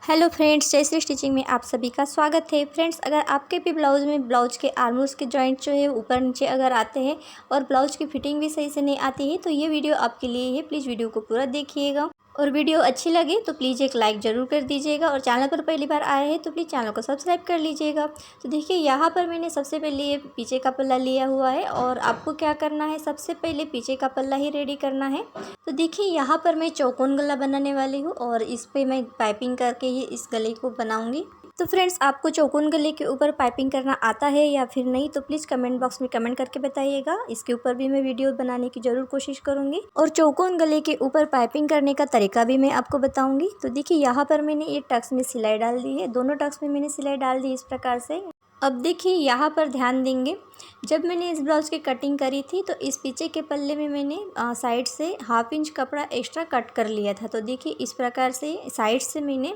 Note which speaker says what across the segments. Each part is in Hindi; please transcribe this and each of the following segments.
Speaker 1: हेलो फ्रेंड्स, जयश्री स्टिचिंग में आप सभी का स्वागत है। फ्रेंड्स, अगर आपके भी ब्लाउज़ में ब्लाउज़ के आर्मोल्स के जॉइंट जो है ऊपर नीचे अगर आते हैं और ब्लाउज़ की फिटिंग भी सही से नहीं आती है तो ये वीडियो आपके लिए है। प्लीज़ वीडियो को पूरा देखिएगा और वीडियो अच्छी लगे तो प्लीज़ एक लाइक ज़रूर कर दीजिएगा और चैनल पर पहली बार आए हैं तो प्लीज़ चैनल को सब्सक्राइब कर लीजिएगा। तो देखिए, यहाँ पर मैंने सबसे पहले ये पीछे का पल्ला लिया हुआ है और आपको क्या करना है, सबसे पहले पीछे का पल्ला ही रेडी करना है। तो देखिए, यहाँ पर मैं चौकोन गला बनाने वाली हूँ और इस पे मैं पाइपिंग करके ही इस गले को बनाऊंगी। तो फ्रेंड्स, आपको चौकोन गले के ऊपर पाइपिंग करना आता है या फिर नहीं तो प्लीज़ कमेंट बॉक्स में कमेंट करके बताइएगा। इसके ऊपर भी मैं वीडियो बनाने की ज़रूर कोशिश करूँगी और चौकोन गले के ऊपर पाइपिंग करने का तरीका भी मैं आपको बताऊँगी। तो देखिए, यहाँ पर मैंने ये टक्स में सिलाई डाल दी है, दोनों टक्स में मैंने सिलाई डाल दी इस प्रकार से। अब देखिए, यहाँ पर ध्यान देंगे, जब मैंने इस ब्लाउज़ की कटिंग करी थी तो इस पीछे के पल्ले में मैंने साइड से 1/2 इंच कपड़ा एक्स्ट्रा कट कर लिया था। तो देखिए, इस प्रकार से साइड से मैंने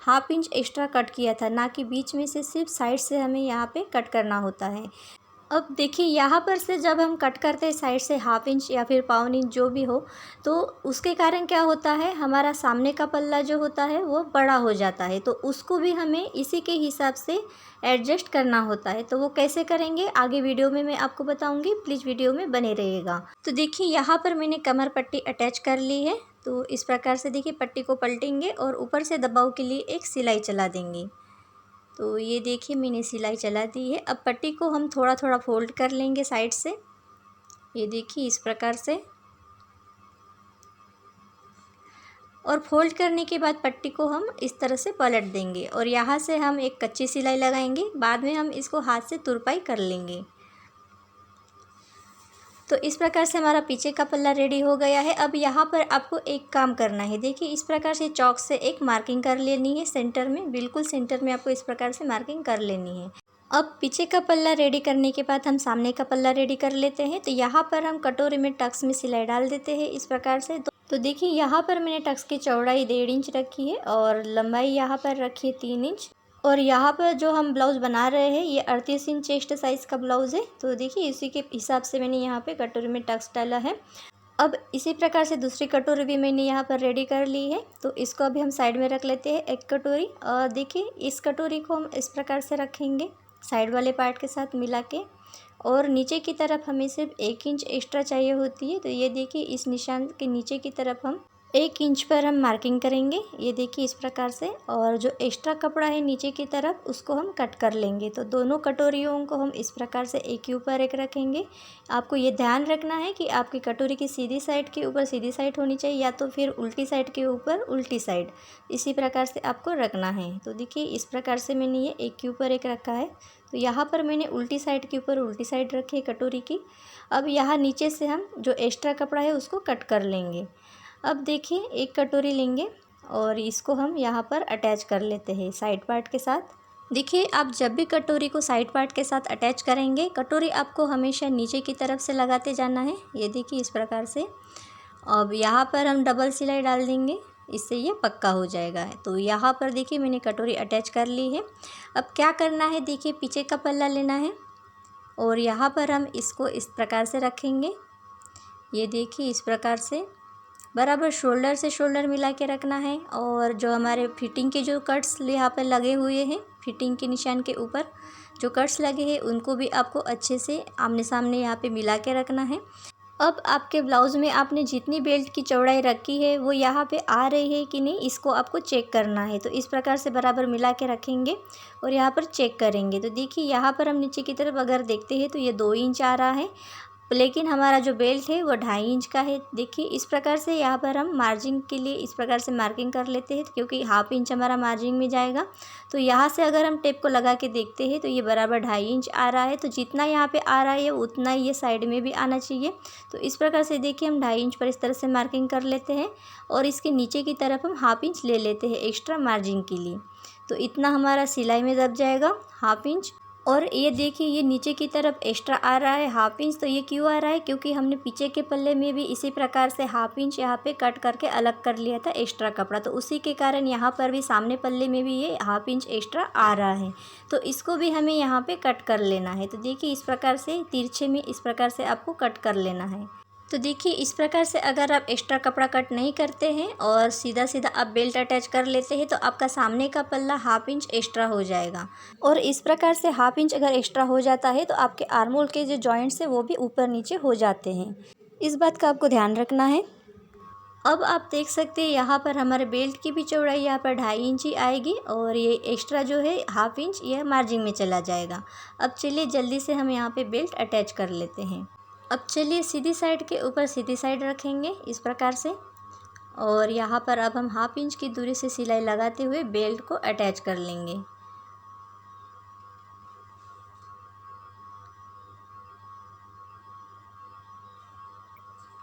Speaker 1: 1/2 इंच एक्स्ट्रा कट किया था, ना कि बीच में से, सिर्फ साइड से हमें यहाँ पे कट करना होता है। अब देखिए, यहाँ पर से जब हम कट करते हैं साइड से 1/2 इंच या फिर 1/4 इंच जो भी हो, तो उसके कारण क्या होता है, हमारा सामने का पल्ला जो होता है वो बड़ा हो जाता है। तो उसको भी हमें इसी के हिसाब से एडजस्ट करना होता है। तो वो कैसे करेंगे आगे वीडियो में मैं आपको बताऊंगी, प्लीज़ वीडियो में बने रहिएगा। तो देखिए, यहाँ पर मैंने कमर पट्टी अटैच कर ली है। तो इस प्रकार से देखिए, पट्टी को पलटेंगे और ऊपर से दबाव के लिए एक सिलाई चला देंगे। तो ये देखिए, मैंने सिलाई चला दी है। अब पट्टी को हम थोड़ा थोड़ा फोल्ड कर लेंगे साइड से, ये देखिए इस प्रकार से। और फोल्ड करने के बाद पट्टी को हम इस तरह से पलट देंगे और यहाँ से हम एक कच्ची सिलाई लगाएंगे, बाद में हम इसको हाथ से तुरपाई कर लेंगे। तो इस प्रकार से हमारा पीछे का पल्ला रेडी हो गया है। अब यहाँ पर आपको एक काम करना है, देखिए इस प्रकार से चॉक से एक मार्किंग कर लेनी है सेंटर में, बिल्कुल सेंटर में आपको इस प्रकार से मार्किंग कर लेनी है। अब पीछे का पल्ला रेडी करने के बाद हम सामने का पल्ला रेडी कर लेते हैं। तो यहाँ पर हम कटोरी में टक्स में सिलाई डाल देते हैं इस प्रकार से। तो देखिए, यहाँ पर मैंने टक्स की चौड़ाई 1.5 इंच रखी है और लंबाई यहाँ पर रखी है 3 इंच। और यहाँ पर जो हम ब्लाउज़ बना रहे हैं ये 38 इंच चेस्ट साइज़ का ब्लाउज़ है। तो देखिए, इसी के हिसाब से मैंने यहाँ पे कटोरी में टक्स डाला है। अब इसी प्रकार से दूसरी कटोरी भी मैंने यहाँ पर रेडी कर ली है। तो इसको अभी हम साइड में रख लेते हैं, एक कटोरी। और देखिए, इस कटोरी को हम इस प्रकार से रखेंगे साइड वाले पार्ट के साथ मिला के, और नीचे की तरफ हमें सिर्फ 1 इंच एक्स्ट्रा चाहिए होती है। तो ये देखिए, इस निशान के नीचे की तरफ हम 1 इंच पर हम मार्किंग करेंगे, ये देखिए इस प्रकार से। और जो एक्स्ट्रा कपड़ा है नीचे की तरफ उसको हम कट कर लेंगे। तो दोनों कटोरियों को हम इस प्रकार से एक के ऊपर एक रखेंगे। आपको ये ध्यान रखना है कि आपकी कटोरी की सीधी साइड के ऊपर सीधी साइड होनी चाहिए या तो फिर उल्टी साइड के ऊपर उल्टी साइड, इसी प्रकार से आपको रखना है। तो देखिए, इस प्रकार से मैंने ये एक के ऊपर एक रखा है। तो यहाँ पर मैंने उल्टी साइड के ऊपर उल्टी साइड रखी है कटोरी की। अब यहाँ नीचे से हम जो एक्स्ट्रा कपड़ा है उसको कट कर लेंगे। अब देखिए, एक कटोरी लेंगे और इसको हम यहाँ पर अटैच कर लेते हैं साइड पार्ट के साथ। देखिए, आप जब भी कटोरी को साइड पार्ट के साथ अटैच करेंगे, कटोरी आपको हमेशा नीचे की तरफ से लगाते जाना है, ये देखिए इस प्रकार से। अब यहाँ पर हम डबल सिलाई डाल देंगे, इससे ये पक्का हो जाएगा। तो यहाँ पर देखिए, मैंने कटोरी अटैच कर ली है। अब क्या करना है, देखिए पीछे का पल्ला लेना है और यहाँ पर हम इसको इस प्रकार से रखेंगे, ये देखिए इस प्रकार से बराबर शोल्डर से शोल्डर मिला के रखना है। और जो हमारे फिटिंग के जो कट्स यहाँ पर लगे हुए हैं, फिटिंग के निशान के ऊपर जो कट्स लगे हैं उनको भी आपको अच्छे से आमने सामने यहाँ पे मिला के रखना है। अब आपके ब्लाउज़ में आपने जितनी बेल्ट की चौड़ाई रखी है वो यहाँ पे आ रही है कि नहीं, इसको आपको चेक करना है। तो इस प्रकार से बराबर मिला के रखेंगे और यहाँ पर चेक करेंगे। तो देखिए, यहाँ पर हम नीचे की तरफ अगर देखते हैं तो ये 2 इंच आ रहा है, लेकिन हमारा जो बेल्ट है वो 2.5 इंच का है। देखिए, इस प्रकार से यहाँ पर हम मार्जिन के लिए इस प्रकार से मार्किंग कर लेते हैं, क्योंकि 1/2 इंच हमारा मार्जिन में जाएगा। तो यहाँ से अगर हम टेप को लगा के देखते हैं तो ये बराबर 2.5 इंच आ रहा है। तो जितना यहाँ पे आ रहा है उतना ही ये साइड में भी आना चाहिए। तो इस प्रकार से देखिए, हम 2.5 इंच पर इस तरह से मार्किंग कर लेते हैं और इसके नीचे की तरफ हम 1/2 इंच ले लेते हैं एक्स्ट्रा मार्जिन के लिए। तो इतना हमारा सिलाई में दब जाएगा 1/2 इंच। और ये देखिए, ये नीचे की तरफ एक्स्ट्रा आ रहा है 1/2 इंच। तो ये क्यों आ रहा है, क्योंकि हमने पीछे के पल्ले में भी इसी प्रकार से 1/2 इंच यहाँ पे कट करके अलग कर लिया था एक्स्ट्रा कपड़ा। तो उसी के कारण यहाँ पर भी सामने पल्ले में भी ये 1/2 इंच एक्स्ट्रा आ रहा है। तो इसको भी हमें यहाँ पे कट कर लेना है। तो देखिए, इस प्रकार से तिरछे में इस प्रकार से आपको कट कर लेना है। तो देखिए इस प्रकार से अगर आप एक्स्ट्रा कपड़ा कट नहीं करते हैं और सीधा सीधा आप बेल्ट अटैच कर लेते हैं तो आपका सामने का पल्ला हाफ इंच एक्स्ट्रा हो जाएगा। और इस प्रकार से हाफ इंच अगर एक्स्ट्रा हो जाता है तो आपके आर्म होल के जो जॉइंट्स हैं वो भी ऊपर नीचे हो जाते हैं। इस बात का आपको ध्यान रखना है। अब आप देख सकते हैं यहाँ पर हमारे बेल्ट की भी चौड़ाई यहाँ पर 2.5 इंच ही आएगी और ये एक्स्ट्रा जो है हाफ इंच यह मार्जिन में चला जाएगा। अब चलिए जल्दी से हम यहाँ पे बेल्ट अटैच कर लेते हैं। अब चलिए सीधी साइड के ऊपर सीधी साइड रखेंगे इस प्रकार से और यहाँ पर अब हम हाफ इंच की दूरी से सिलाई लगाते हुए बेल्ट को अटैच कर लेंगे।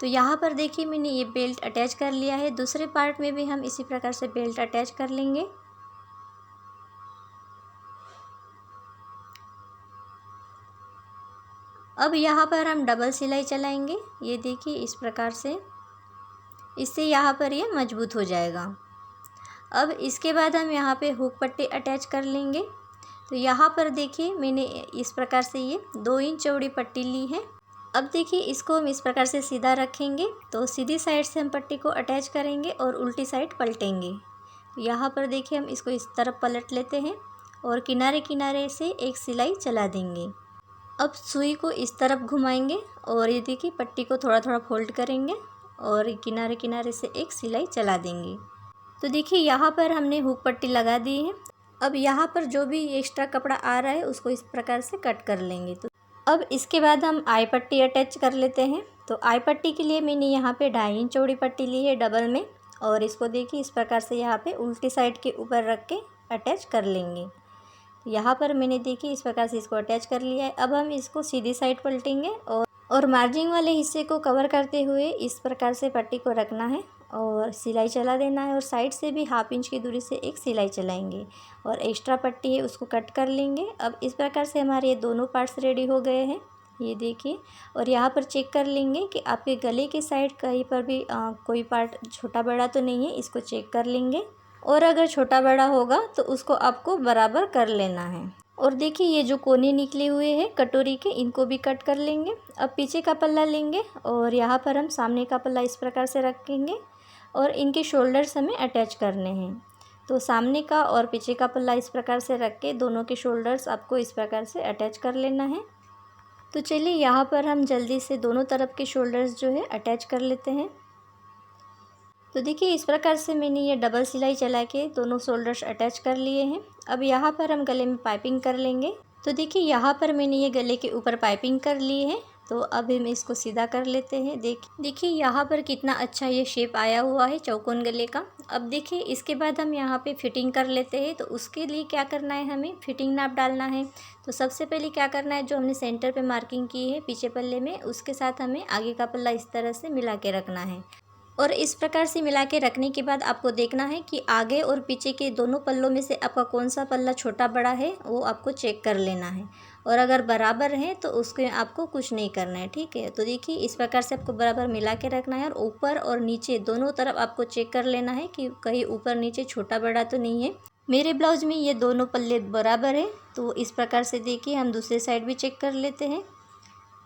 Speaker 1: तो यहाँ पर देखिए मैंने ये बेल्ट अटैच कर लिया है। दूसरे पार्ट में भी हम इसी प्रकार से बेल्ट अटैच कर लेंगे। अब यहाँ पर हम डबल सिलाई चलाएंगे। ये देखिए इस प्रकार से, इससे यहाँ पर ये मजबूत हो जाएगा। अब इसके बाद हम यहाँ पे हुक पट्टी अटैच कर लेंगे। तो यहाँ पर देखिए मैंने इस प्रकार से ये 2 इंच चौड़ी पट्टी ली है। अब देखिए इसको हम इस प्रकार से सीधा रखेंगे तो सीधी साइड से हम पट्टी को अटैच करेंगे और उल्टी साइड पलटेंगे। यहाँ पर देखिए हम इसको इस तरफ पलट लेते हैं और किनारे किनारे से एक सिलाई चला देंगे। अब सुई को इस तरफ घुमाएंगे और ये देखिए पट्टी को थोड़ा थोड़ा फोल्ड करेंगे और किनारे किनारे से एक सिलाई चला देंगे। तो देखिए यहाँ पर हमने हुक पट्टी लगा दी है। अब यहाँ पर जो भी एक्स्ट्रा कपड़ा आ रहा है उसको इस प्रकार से कट कर लेंगे। तो अब इसके बाद हम आई पट्टी अटैच कर लेते हैं। तो आई पट्टी के लिए मैंने यहाँ पे 2.5 इंच चौड़ी पट्टी ली है डबल में और इसको देखिए इस प्रकार से यहाँ पे उल्टी साइड के ऊपर रख के अटैच कर लेंगे। यहाँ पर मैंने देखिए इस प्रकार से इसको अटैच कर लिया है। अब हम इसको सीधी साइड पलटेंगे और मार्जिन वाले हिस्से को कवर करते हुए इस प्रकार से पट्टी को रखना है और सिलाई चला देना है और साइड से भी हाफ इंच की दूरी से एक सिलाई चलाएंगे और एक्स्ट्रा पट्टी है उसको कट कर लेंगे। अब इस प्रकार से हमारे ये दोनों पार्ट्स रेडी हो गए हैं, ये देखिए। और यहाँ पर चेक कर लेंगे कि आपके गले की साइड कहीं पर भी कोई पार्ट छोटा बड़ा तो नहीं है, इसको चेक कर लेंगे और अगर छोटा बड़ा होगा तो उसको आपको बराबर कर लेना है। और देखिए ये जो कोने निकले हुए हैं कटोरी के, इनको भी कट कर लेंगे। अब पीछे का पल्ला लेंगे और यहाँ पर हम सामने का पल्ला इस प्रकार से रखेंगे और इनके शोल्डर्स हमें अटैच करने हैं। तो सामने का और पीछे का पल्ला इस प्रकार से रख के दोनों के शोल्डर्स आपको इस प्रकार से अटैच कर लेना है। तो चलिए यहाँ पर हम जल्दी से दोनों तरफ के शोल्डर्स जो है अटैच कर लेते हैं। तो देखिए इस प्रकार से मैंने ये डबल सिलाई चला के दोनों शोल्डर्स अटैच कर लिए हैं। अब यहाँ पर हम गले में पाइपिंग कर लेंगे। तो देखिए यहाँ पर मैंने ये गले के ऊपर पाइपिंग कर ली है। तो अब हम इसको सीधा कर लेते हैं। देखिए यहाँ पर कितना अच्छा ये शेप आया हुआ है चौकोन गले का। अब देखिए इसके बाद हम यहाँ पे फिटिंग कर लेते हैं। तो उसके लिए क्या करना है, हमें फिटिंग नाप डालना है। तो सबसे पहले क्या करना है, जो हमने सेंटर पे मार्किंग की है पीछे पल्ले में, उसके साथ हमें आगे का पल्ला इस तरह से मिला के रखना है। और इस प्रकार से मिला के रखने के बाद आपको देखना है कि आगे और पीछे के दोनों पल्लों में से आपका कौन सा पल्ला छोटा बड़ा है वो आपको चेक कर लेना है। और अगर बराबर है तो उसके आपको कुछ नहीं करना है, ठीक है। तो देखिए इस प्रकार से आपको बराबर मिला के रखना है और ऊपर और नीचे दोनों तरफ आपको चेक कर लेना है कि कहीं ऊपर नीचे छोटा बड़ा तो नहीं है। मेरे ब्लाउज में ये दोनों पल्ले बराबर है। तो इस प्रकार से देखिए हम दूसरे साइड भी चेक कर लेते हैं।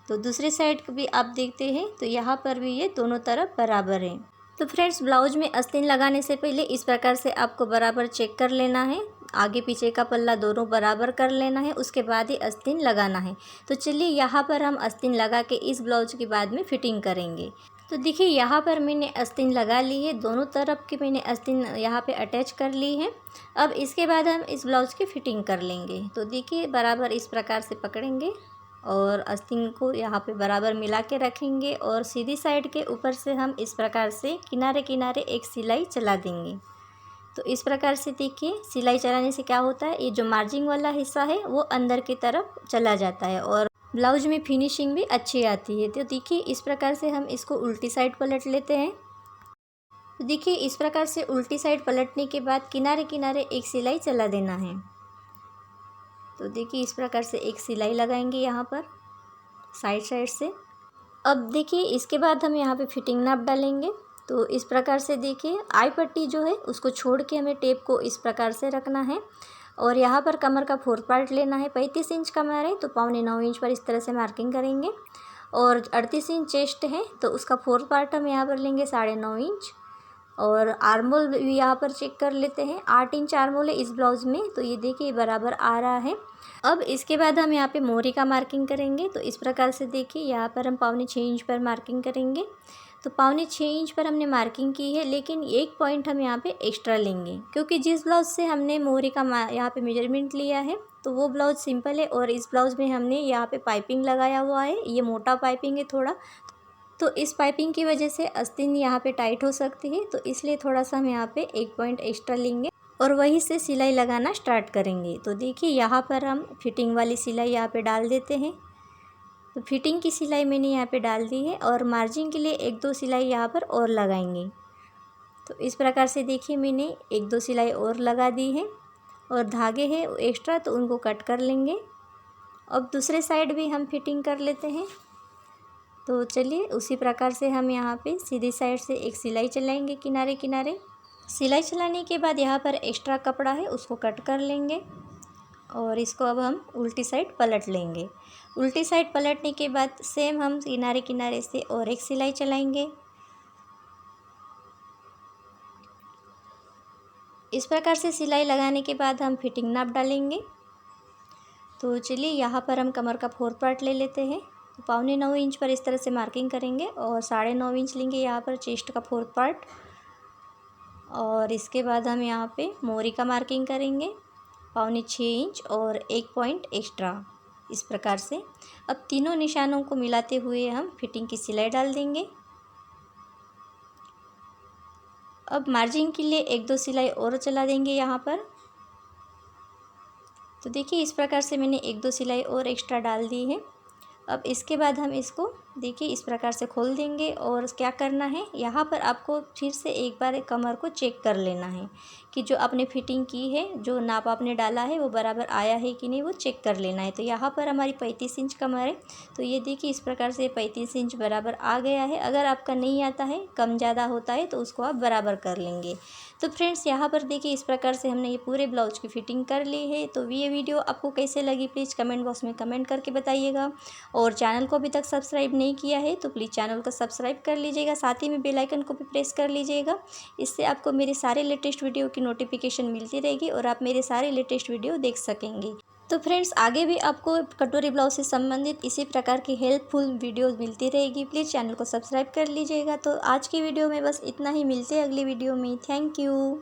Speaker 1: तो दूसरी साइड भी आप देखते हैं तो यहाँ पर भी ये दोनों तरफ बराबर है। तो फ्रेंड्स ब्लाउज में आस्तीन लगाने से पहले इस प्रकार से आपको बराबर चेक कर लेना है। आगे पीछे का पल्ला दोनों बराबर कर लेना है, उसके बाद ही आस्तीन लगाना है। तो चलिए यहाँ पर हम आस्तीन लगा के इस ब्लाउज के बाद में फिटिंग करेंगे। तो देखिए यहाँ पर मैंने आस्तीन लगा ली है, दोनों तरफ की मैंने आस्तीन यहाँ पे अटैच कर ली है। अब इसके बाद हम इस ब्लाउज की फिटिंग कर लेंगे। तो देखिए बराबर इस प्रकार से पकड़ेंगे और आस्तीन को यहाँ पे बराबर मिला के रखेंगे और सीधी साइड के ऊपर से हम इस प्रकार से किनारे किनारे एक सिलाई चला देंगे। तो इस प्रकार से देखिए सिलाई चलाने से क्या होता है, ये जो मार्जिन वाला हिस्सा है वो अंदर की तरफ चला जाता है और ब्लाउज में फिनिशिंग भी अच्छी आती है। तो देखिए इस प्रकार से हम इसको उल्टी साइड पलट लेते हैं। तो देखिए इस प्रकार से उल्टी साइड पलटने के बाद किनारे किनारे एक सिलाई चला देना है। तो देखिए इस प्रकार से एक सिलाई लगाएंगे यहाँ पर साइड से। अब देखिए इसके बाद हम यहाँ पे फिटिंग नाप डालेंगे। तो इस प्रकार से देखिए आई पट्टी जो है उसको छोड़ के हमें टेप को इस प्रकार से रखना है और यहाँ पर कमर का 4 पार्ट लेना है। 35 इंच कमर है तो 8.25 इंच पर इस तरह से मार्किंग करेंगे और 38 इंच चेस्ट है तो उसका 4th पार्ट हम यहाँ पर लेंगे 9.5 इंच। और आर्मोल भी यहाँ पर चेक कर लेते हैं, 8 इंच आर्मोल है इस ब्लाउज़ में, तो ये देखिए बराबर आ रहा है। अब इसके बाद हम यहाँ पे मोरी का मार्किंग करेंगे। तो इस प्रकार से देखिए यहाँ पर हम 5.25 इंच पर मार्किंग करेंगे। तो 5.25 इंच पर हमने मार्किंग की है, लेकिन एक पॉइंट हम यहाँ पे एक्स्ट्रा लेंगे, क्योंकि जिस ब्लाउज़ से हमने मोरी का यहाँ पे मेजरमेंट लिया है तो वो ब्लाउज़ सिंपल है और इस ब्लाउज़ में हमने यहाँ पे पाइपिंग लगाया हुआ है, ये मोटा पाइपिंग है थोड़ा, तो इस पाइपिंग की वजह से आस्तीन यहाँ पे टाइट हो सकती है, तो इसलिए थोड़ा सा हम यहाँ पे एक पॉइंट एक्स्ट्रा लेंगे और वहीं से सिलाई लगाना स्टार्ट करेंगे। तो देखिए यहाँ पर हम फिटिंग वाली सिलाई यहाँ पे डाल देते हैं। तो फिटिंग की सिलाई मैंने यहाँ पे डाल दी है और मार्जिन के लिए 1-2 सिलाई यहाँ पर और लगाएंगे। तो इस प्रकार से देखिए मैंने 1-2 सिलाई और लगा दी है और धागे हैं एक्स्ट्रा तो उनको कट कर लेंगे। अब दूसरे साइड भी हम फिटिंग कर लेते हैं। तो चलिए उसी प्रकार से हम यहाँ पे सीधी साइड से एक सिलाई चलाएंगे किनारे किनारे। सिलाई चलाने के बाद यहाँ पर एक्स्ट्रा कपड़ा है उसको कट कर लेंगे और इसको अब हम उल्टी साइड पलट लेंगे। उल्टी साइड पलटने के बाद सेम हम किनारे किनारे से और एक सिलाई चलाएंगे। इस प्रकार से सिलाई लगाने के बाद हम फिटिंग नाप डालेंगे। तो चलिए यहाँ पर हम कमर का 4th पार्ट ले लेते हैं। तो 8.25 इंच पर इस तरह से मार्किंग करेंगे और 9.5 इंच लेंगे यहाँ पर चेस्ट का 4th पार्ट। और इसके बाद हम यहाँ पे मोरी का मार्किंग करेंगे 5.25 इंच और एक पॉइंट एक्स्ट्रा इस प्रकार से। अब तीनों निशानों को मिलाते हुए हम फिटिंग की सिलाई डाल देंगे। अब मार्जिन के लिए 1-2 सिलाई और चला देंगे यहाँ पर। तो देखिए इस प्रकार से मैंने 1-2 सिलाई और एक्स्ट्रा डाल दी है। अब इसके बाद हम इसको देखिए इस प्रकार से खोल देंगे और क्या करना है, यहाँ पर आपको फिर से एक बार कमर को चेक कर लेना है कि जो आपने फिटिंग की है, जो नाप आपने डाला है वो बराबर आया है कि नहीं, वो चेक कर लेना है। तो यहाँ पर हमारी 35 इंच कमर है, तो ये देखिए इस प्रकार से 35 इंच बराबर आ गया है। अगर आपका नहीं आता है, कम ज़्यादा होता है, तो उसको आप बराबर कर लेंगे। तो फ्रेंड्स यहाँ पर देखिए इस प्रकार से हमने ये पूरे ब्लाउज की फिटिंग कर ली है। तो ये वीडियो आपको कैसे लगी प्लीज़ कमेंट बॉक्स में कमेंट करके बताइएगा। और चैनल को अभी तक सब्सक्राइब नहीं किया है तो प्लीज़ चैनल को सब्सक्राइब कर लीजिएगा, साथ ही में बेल आइकन को भी प्रेस कर लीजिएगा। इससे आपको मेरे सारे लेटेस्ट वीडियो की नोटिफिकेशन मिलती रहेगी और आप मेरे सारे लेटेस्ट वीडियो देख सकेंगे। तो फ्रेंड्स आगे भी आपको कटोरी ब्लाउज से संबंधित इसी प्रकार की हेल्पफुल वीडियोस मिलती रहेगी। प्लीज़ चैनल को सब्सक्राइब कर लीजिएगा। तो आज की वीडियो में बस इतना ही, मिलते हैं अगली वीडियो में। Thank you.